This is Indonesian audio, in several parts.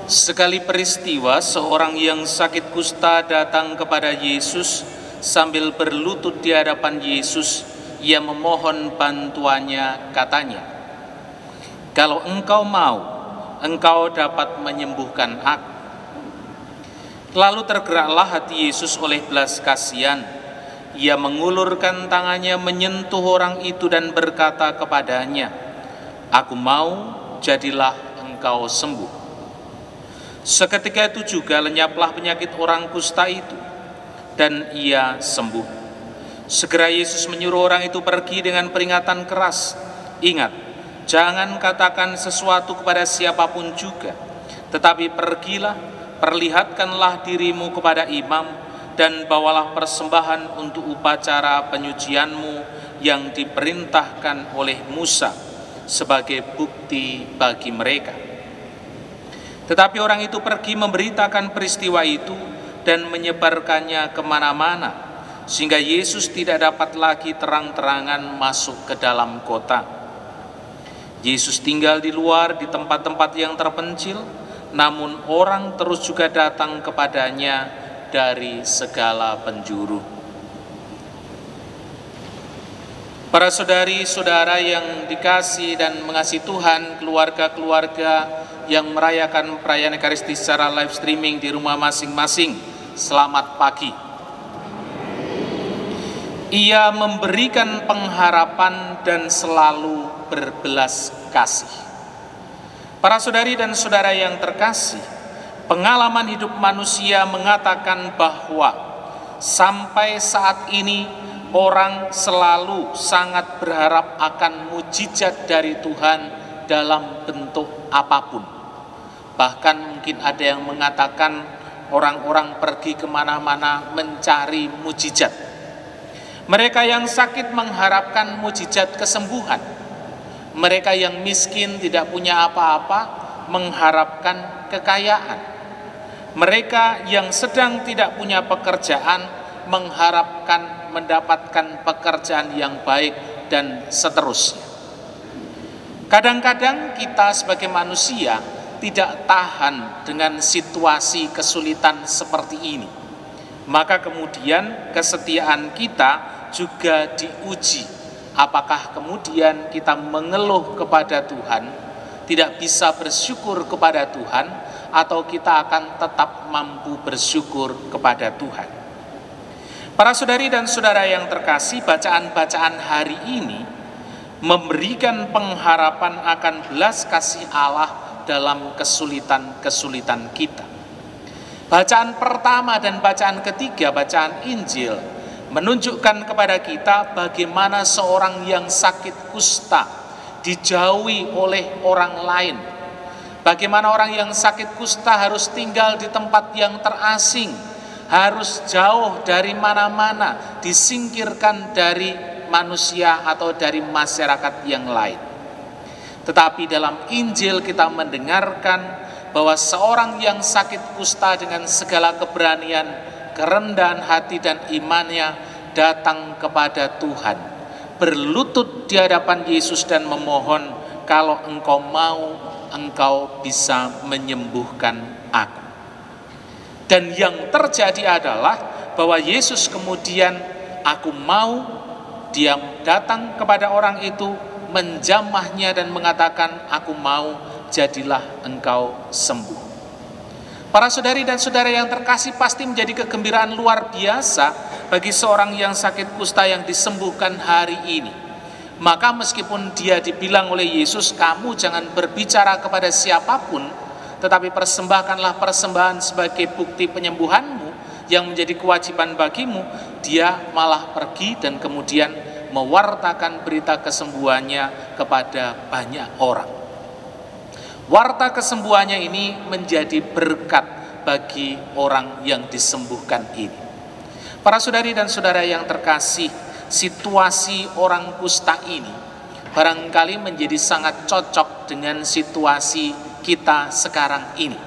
Sekali peristiwa, seorang yang sakit kusta datang kepada Yesus sambil berlutut di hadapan Yesus. Ia memohon bantuannya, katanya, "Kalau engkau mau, engkau dapat menyembuhkan aku." Lalu tergeraklah hati Yesus oleh belas kasihan. Ia mengulurkan tangannya menyentuh orang itu dan berkata kepadanya, "Aku mau, jadilah engkau sembuh." Seketika itu juga lenyaplah penyakit orang kusta itu, dan ia sembuh. Segera Yesus menyuruh orang itu pergi dengan peringatan keras, "Ingat, jangan katakan sesuatu kepada siapapun juga, tetapi pergilah, perlihatkanlah dirimu kepada imam, dan bawalah persembahan untuk upacara penyucianmu yang diperintahkan oleh Musa sebagai bukti bagi mereka." Tetapi orang itu pergi memberitakan peristiwa itu dan menyebarkannya kemana-mana, sehingga Yesus tidak dapat lagi terang-terangan masuk ke dalam kota. Yesus tinggal di luar di tempat-tempat yang terpencil, namun orang terus juga datang kepadanya dari segala penjuru. Para saudari-saudara yang dikasihi dan mengasihi Tuhan, keluarga-keluarga yang merayakan perayaan Ekaristi secara live streaming di rumah masing-masing, selamat pagi. Ia memberikan pengharapan dan selalu berbelas kasih. Para saudari dan saudara yang terkasih, pengalaman hidup manusia mengatakan bahwa sampai saat ini orang selalu sangat berharap akan mujizat dari Tuhan dalam bentuk apapun. Bahkan mungkin ada yang mengatakan orang-orang pergi kemana-mana mencari mujizat. Mereka yang sakit mengharapkan mujizat kesembuhan. Mereka yang miskin tidak punya apa-apa mengharapkan kekayaan. Mereka yang sedang tidak punya pekerjaan mengharapkan mendapatkan pekerjaan yang baik, dan seterusnya. Kadang-kadang kita sebagai manusia tidak tahan dengan situasi kesulitan seperti ini. Maka kemudian kesetiaan kita juga diuji. Apakah kemudian kita mengeluh kepada Tuhan, tidak bisa bersyukur kepada Tuhan, atau kita akan tetap mampu bersyukur kepada Tuhan? Para saudari dan saudara yang terkasih, bacaan-bacaan hari ini memberikan pengharapan akan belas kasih Allah dalam kesulitan-kesulitan kita. Bacaan pertama dan bacaan ketiga, bacaan Injil, menunjukkan kepada kita bagaimana seorang yang sakit kusta dijauhi oleh orang lain. Bagaimana orang yang sakit kusta harus tinggal di tempat yang terasing, harus jauh dari mana-mana, disingkirkan dari manusia atau dari masyarakat yang lain. Tetapi dalam Injil kita mendengarkan bahwa seorang yang sakit kusta dengan segala keberanian, kerendahan hati dan imannya datang kepada Tuhan, berlutut di hadapan Yesus dan memohon, "Kalau engkau mau, engkau bisa menyembuhkan aku." Dan yang terjadi adalah bahwa Yesus kemudian, "Aku mau," dia datang kepada orang itu, menjamahnya dan mengatakan, "Aku mau, jadilah engkau sembuh." Para saudari dan saudara yang terkasih, pasti menjadi kegembiraan luar biasa bagi seorang yang sakit kusta yang disembuhkan hari ini. Maka meskipun dia dibilang oleh Yesus, "Kamu jangan berbicara kepada siapapun, tetapi persembahkanlah persembahan sebagai bukti penyembuhanmu yang menjadi kewajiban bagimu," dia malah pergi dan kemudian mewartakan berita kesembuhannya kepada banyak orang. Warta kesembuhannya ini menjadi berkat bagi orang yang disembuhkan ini. Para saudari dan saudara yang terkasih, situasi orang kusta ini barangkali menjadi sangat cocok dengan situasi kita sekarang ini.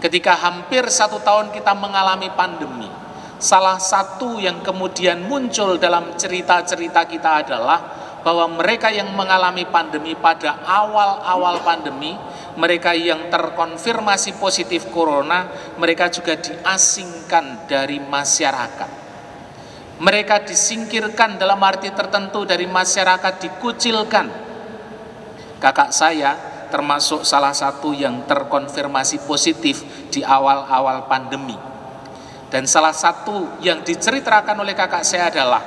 Ketika hampir 1 tahun kita mengalami pandemi, salah satu yang kemudian muncul dalam cerita-cerita kita adalah bahwa mereka yang mengalami pandemi pada awal-awal pandemi mereka yang terkonfirmasi positif corona, mereka juga diasingkan dari masyarakat. Mereka disingkirkan dalam arti tertentu dari masyarakat, dikucilkan. Kakak saya termasuk salah satu yang terkonfirmasi positif di awal-awal pandemi. Dan salah satu yang diceritakan oleh kakak saya adalah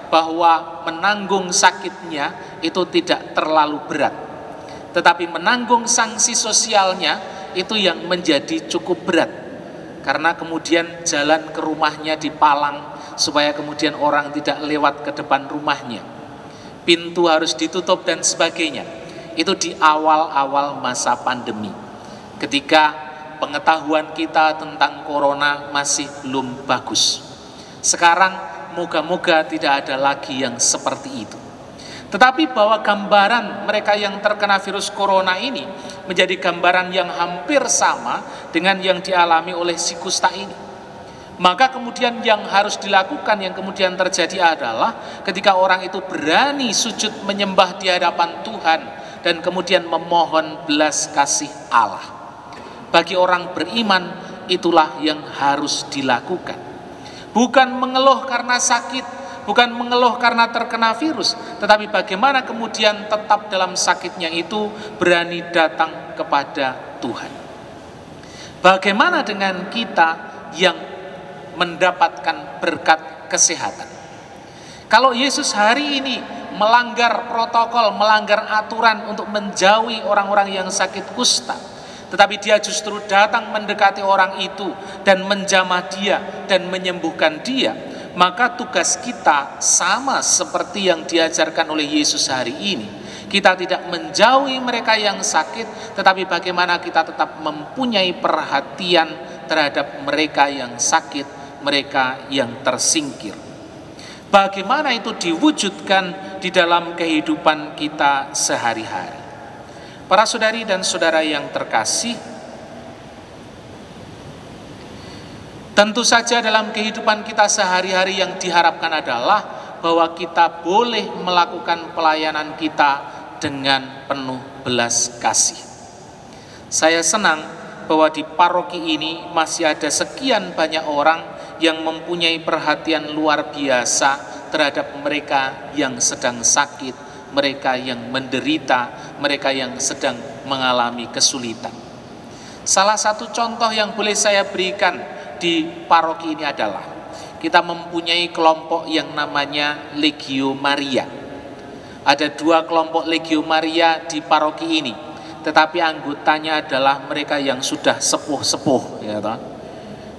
bahwa menanggung sakitnya itu tidak terlalu berat, tetapi menanggung sanksi sosialnya itu yang menjadi cukup berat, karena kemudian jalan ke rumahnya dipalang supaya kemudian orang tidak lewat ke depan rumahnya, pintu harus ditutup dan sebagainya. Itu di awal-awal masa pandemi, ketika pengetahuan kita tentang corona masih belum bagus. Sekarang moga-moga tidak ada lagi yang seperti itu. Tetapi bahwa gambaran mereka yang terkena virus corona ini menjadi gambaran yang hampir sama dengan yang dialami oleh si kusta ini. Maka kemudian yang harus dilakukan, yang kemudian terjadi adalah ketika orang itu berani sujud menyembah di hadapan Tuhan dan kemudian memohon belas kasih Allah. Bagi orang beriman itulah yang harus dilakukan. Bukan mengeluh karena sakit, bukan mengeluh karena terkena virus, tetapi bagaimana kemudian tetap dalam sakitnya itu berani datang kepada Tuhan. Bagaimana dengan kita yang mendapatkan berkat kesehatan? Kalau Yesus hari ini melanggar protokol, melanggar aturan untuk menjauhi orang-orang yang sakit kusta, tetapi dia justru datang mendekati orang itu dan menjamah dia dan menyembuhkan dia, maka tugas kita sama seperti yang diajarkan oleh Yesus hari ini. Kita tidak menjauhi mereka yang sakit, tetapi bagaimana kita tetap mempunyai perhatian terhadap mereka yang sakit, mereka yang tersingkir. Bagaimana itu diwujudkan di dalam kehidupan kita sehari-hari? Para saudari dan saudara yang terkasih, tentu saja dalam kehidupan kita sehari-hari yang diharapkan adalah bahwa kita boleh melakukan pelayanan kita dengan penuh belas kasih. Saya senang bahwa di paroki ini masih ada sekian banyak orang yang mempunyai perhatian luar biasa terhadap mereka yang sedang sakit, mereka yang menderita, mereka yang sedang mengalami kesulitan. Salah satu contoh yang boleh saya berikan di paroki ini adalah kita mempunyai kelompok yang namanya Legio Maria. Ada 2 kelompok Legio Maria di paroki ini, tetapi anggotanya adalah mereka yang sudah sepuh-sepuh, ya toh?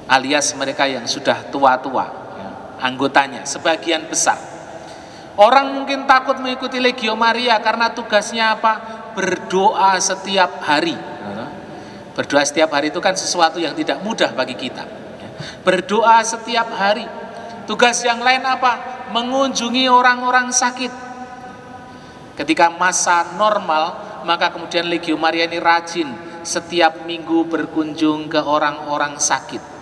Alias mereka yang sudah tua-tua, ya. Anggotanya sebagian besar. Orang mungkin takut mengikuti Legio Maria karena tugasnya apa? Berdoa setiap hari. Berdoa setiap hari itu kan sesuatu yang tidak mudah bagi kita. Berdoa setiap hari. Tugas yang lain apa? Mengunjungi orang-orang sakit. Ketika masa normal, maka kemudian Legio Maria ini rajin setiap minggu berkunjung ke orang-orang sakit.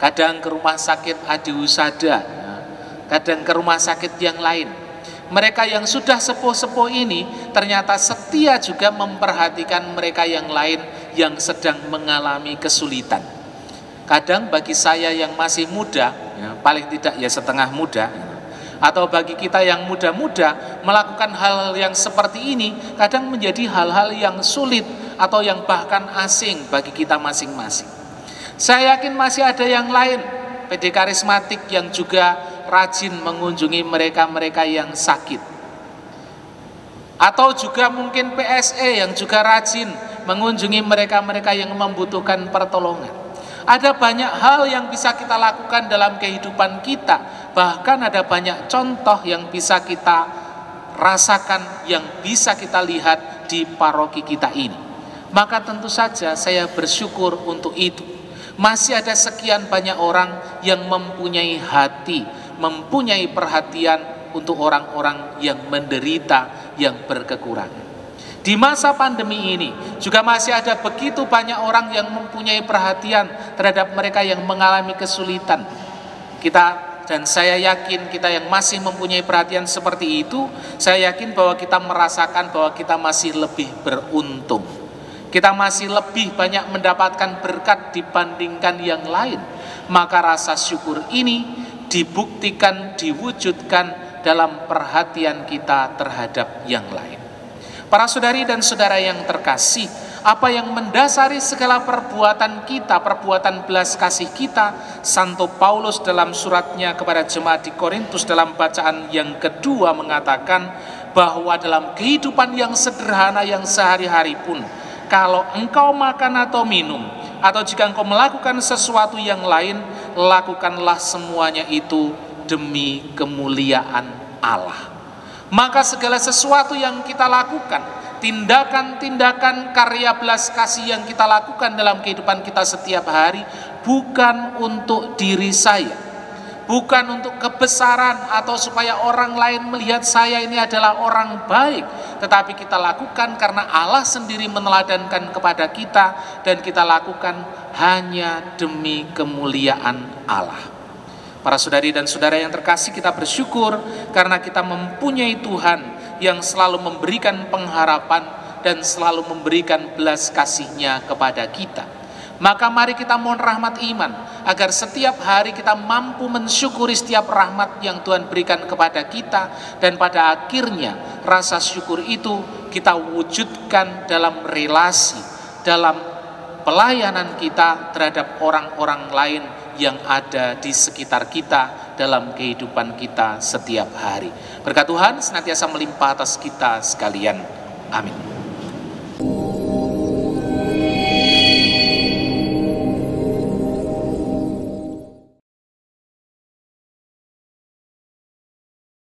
Kadang ke rumah sakit Adi Husada, kadang ke rumah sakit yang lain. Mereka yang sudah sepuh-sepuh ini ternyata setia juga memperhatikan mereka yang lain yang sedang mengalami kesulitan. Kadang bagi saya yang masih muda, ya, paling tidak ya setengah muda, atau bagi kita yang muda-muda, melakukan hal yang seperti ini kadang menjadi hal-hal yang sulit atau yang bahkan asing bagi kita masing-masing. Saya yakin masih ada yang lain, PD karismatik yang juga rajin mengunjungi mereka-mereka yang sakit. Atau juga mungkin PSE yang juga rajin mengunjungi mereka-mereka yang membutuhkan pertolongan. Ada banyak hal yang bisa kita lakukan dalam kehidupan kita. Bahkan ada banyak contoh yang bisa kita rasakan, yang bisa kita lihat di paroki kita ini. Maka tentu saja saya bersyukur untuk itu. Masih ada sekian banyak orang yang mempunyai hati, mempunyai perhatian untuk orang-orang yang menderita, yang berkekurangan. Di masa pandemi ini juga masih ada begitu banyak orang yang mempunyai perhatian terhadap mereka yang mengalami kesulitan. Dan saya yakin kita yang masih mempunyai perhatian seperti itu, saya yakin bahwa kita merasakan bahwa kita masih lebih beruntung. kita masih lebih banyak mendapatkan berkat dibandingkan yang lain, maka rasa syukur ini dibuktikan, diwujudkan dalam perhatian kita terhadap yang lain. Para saudari dan saudara yang terkasih, apa yang mendasari segala perbuatan kita, perbuatan belas kasih kita, Santo Paulus dalam suratnya kepada jemaat di Korintus dalam bacaan yang kedua mengatakan bahwa dalam kehidupan yang sederhana yang sehari-hari pun, kalau engkau makan atau minum, atau jika engkau melakukan sesuatu yang lain, lakukanlah semuanya itu demi kemuliaan Allah. Maka segala sesuatu yang kita lakukan, tindakan-tindakan karya belas kasih yang kita lakukan dalam kehidupan kita setiap hari, bukan untuk diri saya, bukan untuk kebesaran atau supaya orang lain melihat saya ini adalah orang baik, tetapi kita lakukan karena Allah sendiri meneladankan kepada kita, dan kita lakukan hanya demi kemuliaan Allah. Para saudari dan saudara yang terkasih, kita bersyukur karena kita mempunyai Tuhan yang selalu memberikan pengharapan dan selalu memberikan belas kasih-Nya kepada kita. Maka mari kita mohon rahmat iman, agar setiap hari kita mampu mensyukuri setiap rahmat yang Tuhan berikan kepada kita, dan pada akhirnya rasa syukur itu kita wujudkan dalam relasi, dalam pelayanan kita terhadap orang-orang lain yang ada di sekitar kita dalam kehidupan kita setiap hari. Berkat Tuhan senantiasa melimpah atas kita sekalian. Amin.